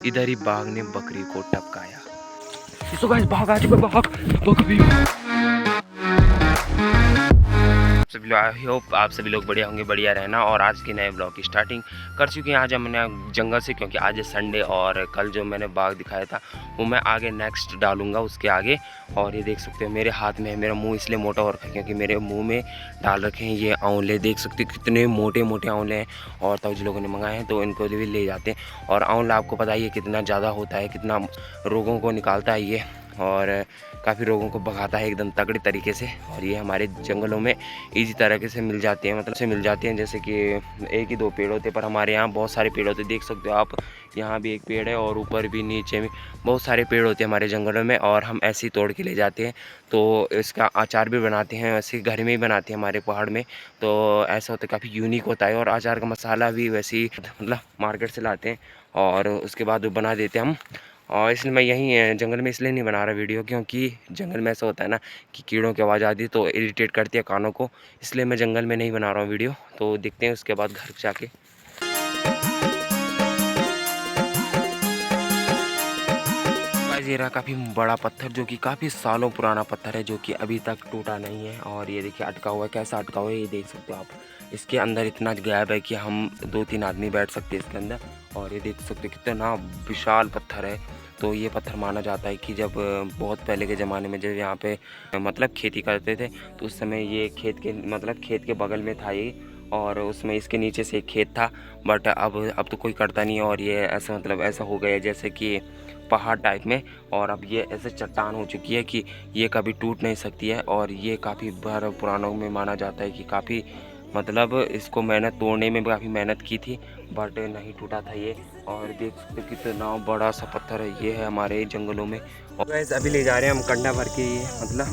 इधर ही बाघ ने बकरी को टपकाया। सो गाइस बाघ आ चुका है, बाघ भी। सभी लोग आई होप आप सभी लोग बढ़िया होंगे, बढ़िया रहना। और आज के नए ब्लॉग की स्टार्टिंग कर चुके हैं आज हमने जंगल से, क्योंकि आज है संडे और कल जो मैंने बाघ दिखाया था वो मैं आगे नेक्स्ट डालूंगा उसके आगे। और ये देख सकते हो मेरे हाथ में है, मेरा मुंह इसलिए मोटा हो रखा है क्योंकि मेरे मुंह में डाल रखे हैं ये आंवले। देख सकते हो कितने मोटे मोटे आंवले हैं और तब जो लोगों ने मंगाए हैं तो इनको भी ले जाते हैं। और आंवला आपको पता ही है कितना ज़्यादा होता है, कितना रोगों को निकालता है ये, और काफ़ी रोगों को भगाता है एकदम तगड़ी तरीके से। और ये हमारे जंगलों में इजी तरीके से मिल जाते हैं, मतलब से मिल जाते हैं। जैसे कि एक ही दो पेड़ होते पर हमारे यहाँ बहुत सारे पेड़ होते, देख सकते हो आप। यहाँ भी एक पेड़ है और ऊपर भी नीचे भी बहुत सारे पेड़ होते हैं हमारे जंगलों में, और हम ऐसे ही तोड़ के ले जाते हैं। तो इसका अचार भी बनाते हैं, वैसे घर में ही बनाते हैं हमारे पहाड़ में। तो ऐसा होता है, काफ़ी यूनिक होता है। और अचार का मसाला भी वैसे ही मतलब मार्केट से लाते हैं और उसके बाद बना देते हैं हम। और इसलिए मैं यहीं जंगल में इसलिए नहीं बना रहा वीडियो, क्योंकि जंगल में ऐसा होता है ना कि कीड़ों की आवाज़ आती है तो इरिटेट करती है कानों को, इसलिए मैं जंगल में नहीं बना रहा हूँ वीडियो। तो देखते हैं उसके बाद घर जाके। ये रहा काफ़ी बड़ा पत्थर, जो कि काफ़ी सालों पुराना पत्थर है, जो कि अभी तक टूटा नहीं है। और ये देखिए अटका हुआ है, कैसा अटका हुआ है ये देख सकते हो आप। इसके अंदर इतना गैप है कि हम 2-3 आदमी बैठ सकते हैं इसके अंदर। और ये देख सकते हो कितना विशाल पत्थर है। तो ये पत्थर माना जाता है कि जब बहुत पहले के ज़माने में जब यहाँ पे मतलब खेती करते थे तो उस समय ये खेत के बगल में था ये, और उसमें इसके नीचे से एक खेत था। बट अब तो कोई करता नहीं है, और ये ऐसा मतलब ऐसा हो गया जैसे कि पहाड़ टाइप में। और अब ये ऐसे चट्टान हो चुकी है कि ये कभी टूट नहीं सकती है। और ये काफ़ी बार पुरानों में माना जाता है कि काफ़ी मतलब इसको मैंने तोड़ने में भी काफ़ी मेहनत की थी बट नहीं टूटा था ये। और देख सकते कितना बड़ा सा पत्थर है, ये है हमारे जंगलों में। और वैसे अभी ले जा रहे हैं हम कंडा भर के, मतलब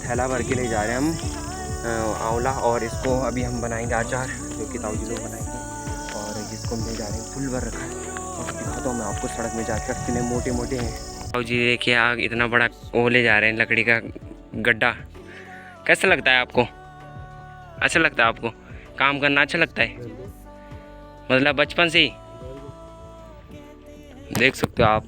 थैला भर के ले जा रहे हैं हम आंवला। और इसको अभी हम बनाएंगे अचार, जो कि ताऊ जी लोग बनाएंगे। और जिसको हम ले जा रहे हैं फुल भर रखा है, और दिखाता हूँ मैं आपको सड़क में जाकर कितने मोटे मोटे हैं। ताऊ जी देखिए आग इतना बड़ा वो ले जा रहे हैं, लकड़ी का गड्ढा। कैसा लगता है आपको? अच्छा लगता है आपको काम करना? अच्छा लगता है मतलब बचपन से ही देख सकते हो आप,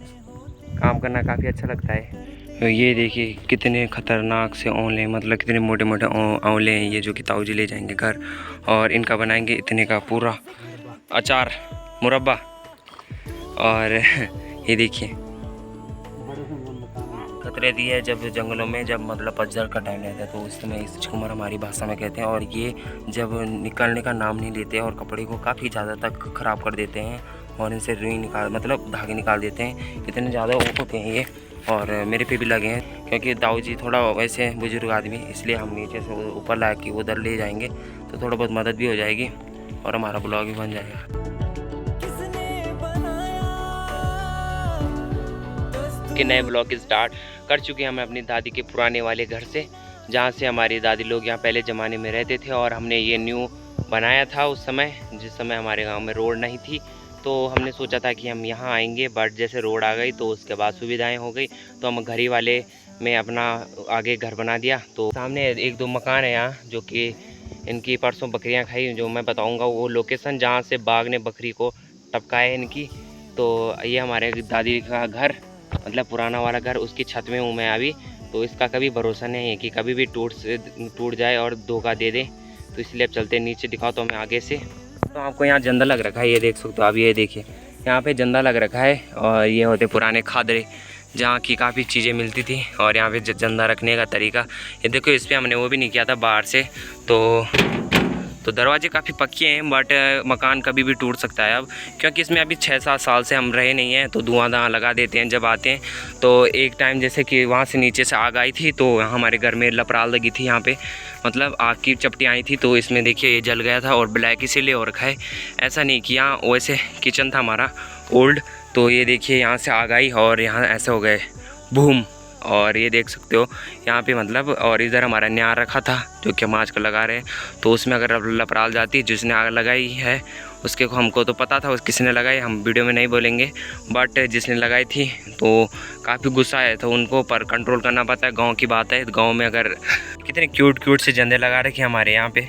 काम करना काफ़ी अच्छा लगता है। ये देखिए कितने खतरनाक से आंवले, मतलब कितने मोटे मोटे आंवले हैं ये, जो कि ताऊ जी ले जाएंगे घर और इनका बनाएंगे इतने का पूरा अचार, मुरब्बा। और ये देखिए खतरे दी है जब जंगलों में, जब मतलब पतझड़ का टाइम रहता है तो उस समय इस चुकमर हमारी भाषा में कहते हैं। और ये जब निकलने का नाम नहीं लेते और कपड़े को काफ़ी ज़्यादा तक ख़राब कर देते हैं और इनसे रुई मतलब धागे निकाल देते हैं। इतने ज़्यादा होते हैं ये, और मेरे पे भी लगे हैं क्योंकि ताऊ जी थोड़ा वैसे बुजुर्ग आदमी, इसलिए हम नीचे से ऊपर ला के उधर ले जाएंगे तो थोड़ा बहुत मदद भी हो जाएगी और हमारा ब्लॉग भी बन जाएगा। के नए ब्लॉग की स्टार्ट कर चुके हैं हम अपनी दादी के पुराने वाले घर से, जहाँ से हमारी दादी लोग यहाँ पहले ज़माने में रहते थे। और हमने ये न्यू बनाया था उस समय, जिस समय हमारे गांव में रोड नहीं थी। तो हमने सोचा था कि हम यहाँ आएंगे, बट जैसे रोड आ गई तो उसके बाद सुविधाएं हो गई, तो हम घर ही वाले में अपना आगे घर बना दिया। तो सामने 1-2 मकान है यहाँ, जो कि इनकी परसों बकरियाँ खाई, जो मैं बताऊँगा वो लोकेशन जहाँ से बाघ ने बकरी को टपकाया है इनकी। तो ये हमारे दादी का घर, मतलब पुराना वाला घर, उसकी छत में हूँ मैं अभी। तो इसका कभी भरोसा नहीं है कि कभी भी टूट जाए और धोखा दे दे, तो इसलिए अब चलते नीचे। दिखाओ तो हमें आगे से। तो आपको यहाँ जंदा लग रखा है, ये देख सकते हो आप, ये देखिए यहाँ पे जंदा लग रखा है। और ये होते पुराने खादरे, जहाँ की काफ़ी चीज़ें मिलती थी। और यहाँ पे जंदा रखने का तरीका ये देखो, इस पर हमने वो भी नहीं किया था बाहर से। तो दरवाजे काफ़ी पक्के हैं, बट मकान कभी भी टूट सकता है अब, क्योंकि इसमें अभी 6-7 साल से हम रहे नहीं हैं। तो धुआं लगा देते हैं जब आते हैं। तो एक टाइम जैसे कि वहाँ से नीचे से आग आई थी, तो हमारे घर में लपराल लगी थी यहाँ पे, मतलब आग की चपटी आई थी। तो इसमें देखिए ये जल गया था और ब्लैक इसीलिए हो रखा है। ऐसा नहीं कि यहाँ वैसे किचन था हमारा ओल्ड, तो ये देखिए यहाँ से आग आई और यहाँ ऐसे हो गए बूम। और ये देख सकते हो यहाँ पे मतलब, और इधर हमारा न्यार रखा था जो कि हम आज कल लगा रहे हैं। तो उसमें अगर लपराल जाती, जिसने आग लगाई है उसके को, हमको तो पता था उस किसने लगाई, हम वीडियो में नहीं बोलेंगे, बट जिसने लगाई थी तो काफ़ी गुस्सा आया था उनको, पर कंट्रोल करना पड़ता है, गाँव की बात है। गाँव में अगर कितने क्यूट से जंदे लगा रखे हमारे यहाँ पे,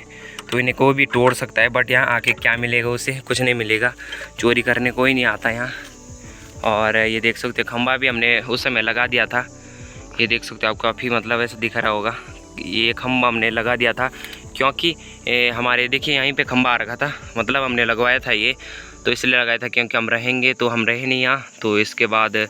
तो इन्हें कोई भी तोड़ सकता है। बट यहाँ आके क्या मिलेगा उसे? कुछ नहीं मिलेगा, चोरी करने कोई नहीं आता यहाँ। और ये देख सकते हो खंबा भी हमने उस समय लगा दिया था। ये देख सकते हो, आपको काफ़ी मतलब ऐसे दिख रहा होगा, ये खंबा हमने लगा दिया था क्योंकि हमारे देखिए यहीं पे खंबा आ रखा था, मतलब हमने लगवाया था ये तो इसलिए लगाया था क्योंकि हम रहेंगे तो हम रहे नहीं यहाँ, तो इसके बाद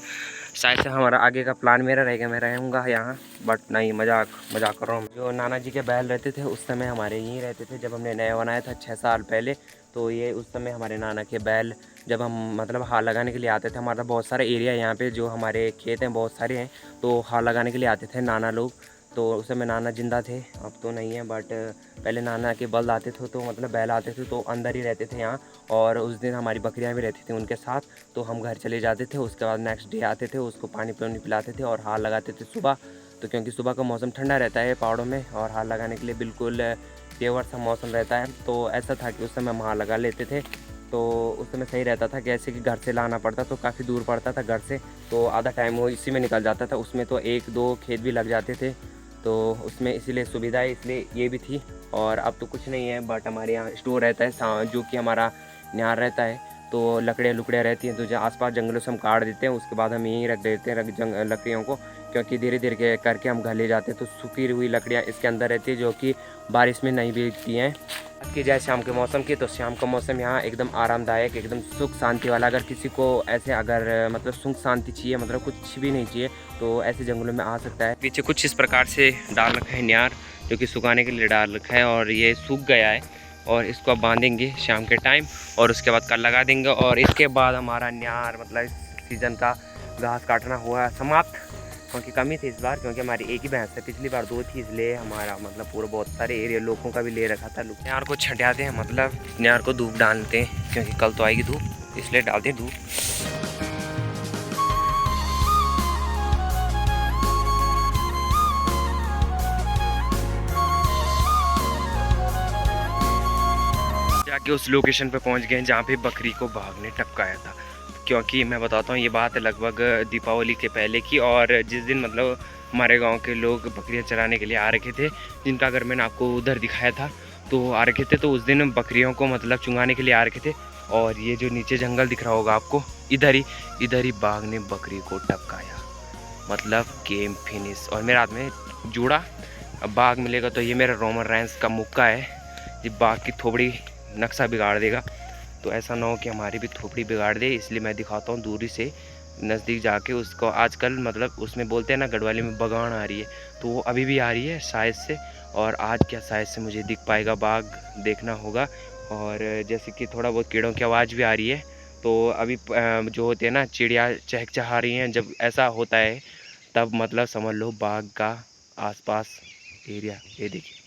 शायद से हमारा आगे का प्लान मेरा रहेगा, मैं रहूँगा यहाँ, बट नहीं, मजाक कर रहा हूँ। जो नाना जी के बैल रहते थे उस समय हमारे यहीं रहते थे, जब हमने नया बनाया था 6 साल पहले, तो ये उस समय हमारे नाना के बैल जब हम मतलब हाल लगाने के लिए आते थे, हमारा बहुत सारा एरिया यहाँ पे जो हमारे खेत हैं बहुत सारे हैं, तो हाल लगाने के लिए आते थे नाना लोग। तो उस समय नाना जिंदा थे, अब तो नहीं है, बट पहले नाना के बल आते थे तो मतलब बैल आते थे तो अंदर ही रहते थे यहाँ, और उस दिन हमारी बकरियाँ भी रहती थी उनके साथ, तो हम घर चले जाते थे। उसके बाद नेक्स्ट डे आते थे, उसको पानी पिलाते थे और हाल लगाते थे सुबह, तो क्योंकि सुबह का मौसम ठंडा रहता है पहाड़ों में और हाल लगाने के लिए बिल्कुल तेवर सा मौसम रहता है, तो ऐसा था कि उस समय हम हाल लगा लेते थे। तो उस समय सही रहता था, कैसे कि घर से लाना पड़ता तो काफ़ी दूर पड़ता था घर से, तो आधा टाइम वो इसी में निकल जाता था, उसमें तो 1-2 खेत भी लग जाते थे, तो उसमें इसीलिए सुविधाएं इसलिए ये भी थी। और अब तो कुछ नहीं है, बट हमारे यहाँ स्टोर रहता है जो कि हमारा न्यार रहता है, तो लकड़ियाँ रहती हैं, तो जो आसपास जंगलों से हम काट देते हैं, उसके बाद हम यहीं रख देते हैं लकड़ियों को, क्योंकि धीरे धीरे करके हम घर ले जाते हैं, तो सूखी हुई लकड़ियाँ इसके अंदर रहती है जो कि बारिश में नहीं भीगती हैं। बात की जाए शाम के मौसम की, तो शाम का मौसम यहाँ एकदम आरामदायक, एकदम सुख शांति वाला। अगर किसी को ऐसे अगर मतलब सुख शांति चाहिए, मतलब कुछ भी नहीं चाहिए, तो ऐसे जंगलों में आ सकता है। पीछे कुछ इस प्रकार से डाल रखा है न्यार, जो कि सुखाने के लिए डाल रखा है, और ये सूख गया है, और इसको अब बांधेंगे शाम के टाइम, और उसके बाद कल लगा देंगे, और इसके बाद हमारा न्यार मतलब इस सीज़न का घास काटना हुआ समाप्त, क्योंकि कमी थी इस बार, क्योंकि हमारी एक ही भैंस है, पिछली बार 2 थी, इसलिए हमारा मतलब पूरा बहुत सारे एरिया लोगों का भी ले रखा था। न्यार को छंटाते हैं, मतलब न्यार को धूप डालते हैं, क्योंकि कल तो आएगी धूप, इसलिए डालते हैं धूप। जाके उस लोकेशन पे पहुंच गए जहाँ पे बकरी को बाघ ने टपकाया था, क्योंकि मैं बताता हूँ ये बात है लगभग दीपावली के पहले की, और जिस दिन मतलब हमारे गांव के लोग बकरियां चराने के लिए आ रखे थे, जिनका घर मैंने आपको उधर दिखाया था, तो आ रखे थे, तो उस दिन बकरियों को मतलब चुंगाने के लिए आ रखे थे, और ये जो नीचे जंगल दिख रहा होगा आपको, इधर ही बाघ ने बकरी को टपकाया, मतलब गेम फिनिश। और मेरे हाथ में जूड़ा, अब बाघ मिलेगा तो ये मेरा रोमन रेंस का मुक्का है, ये बाघ की थोबड़ी नक्शा बिगाड़ देगा, तो ऐसा ना हो कि हमारी भी थोपड़ी बिगाड़ दे, इसलिए मैं दिखाता हूँ दूरी से, नज़दीक जाके उसको। आजकल मतलब उसमें बोलते हैं ना गढ़वाली में बगान आ रही है, तो वो अभी भी आ रही है शायद से, और आज क्या शायद से मुझे दिख पाएगा बाघ, देखना होगा। और जैसे कि थोड़ा बहुत कीड़ों की आवाज़ भी आ रही है, तो अभी जो होते हैं ना चिड़िया चहचहा रही हैं, जब ऐसा होता है तब मतलब समझ लो बाघ का आसपास एरिया, ये देखिए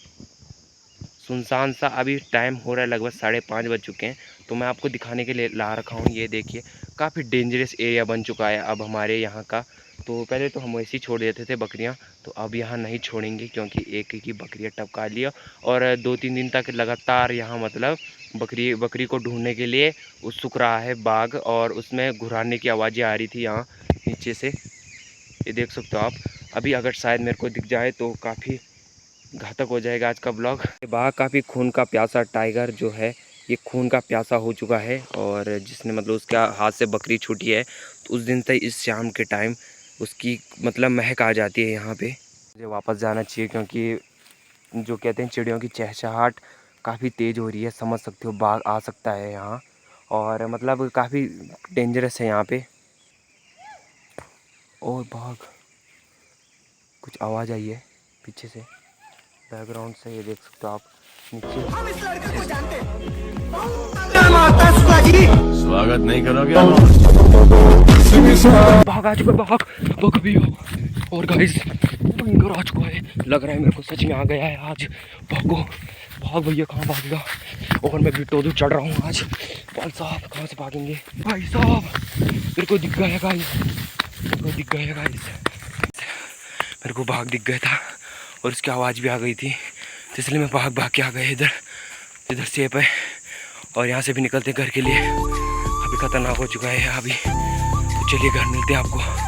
सुनसान सा। अभी टाइम हो रहा है लगभग 5:30 बज चुके हैं, तो मैं आपको दिखाने के लिए ला रखा हूँ, ये देखिए काफ़ी डेंजरस एरिया बन चुका है अब हमारे यहाँ का। तो पहले तो हम वैसे ही छोड़ देते थे बकरियाँ, तो अब यहाँ नहीं छोड़ेंगे, क्योंकि एक ही बकरियाँ टपका लिया, और 2-3 दिन तक लगातार यहाँ मतलब बकरी को ढूंढने के लिए उत्सुक रहा है बाघ, और उसमें घुराने की आवाज़ें आ रही थी यहाँ नीचे से, ये देख सकते हो आप। अभी अगर शायद मेरे को दिख जाए तो काफ़ी घातक हो जाएगा आज का ब्लॉग। बाघ काफ़ी खून का प्यासा टाइगर जो है, ये खून का प्यासा हो चुका है, और जिसने मतलब उसके हाथ से बकरी छूटी है, तो उस दिन तक इस शाम के टाइम उसकी मतलब महक आ जाती है यहाँ पे। मुझे वापस जाना चाहिए, क्योंकि जो कहते हैं चिड़ियों की चहचहाट काफ़ी तेज़ हो रही है, समझ सकते हो बाघ आ सकता है यहाँ, और मतलब काफ़ी डेंजरस है यहाँ पे। और बाघ कुछ आवाज़ आई है पीछे से, बैकग्राउंड से, ये देख सकते हो आप नीचे। स्वागत नहीं करोगे? भाग आ चुका, भाग भी हो, और गाइस भयंकर आ चुका है, लग रहा है मेरे को सच में आ गया है आज। भाग भैया, कहाँ भागेगा, और मैं भी टोदू चढ़ रहा हूँ आज। भाई साहब कहाँ से भागेंगे भाई साहब, मेरे को दिख गया गाइस, मेरे को भाग दिख गया था, और उसकी आवाज़ भी आ गई थी, तो इसलिए मैं भाग के आ गया इधर सेफ है, और यहाँ से भी निकलते घर के लिए। अभी खतरनाक हो चुका है अभी, तो चलिए घर मिलते हैं आपको।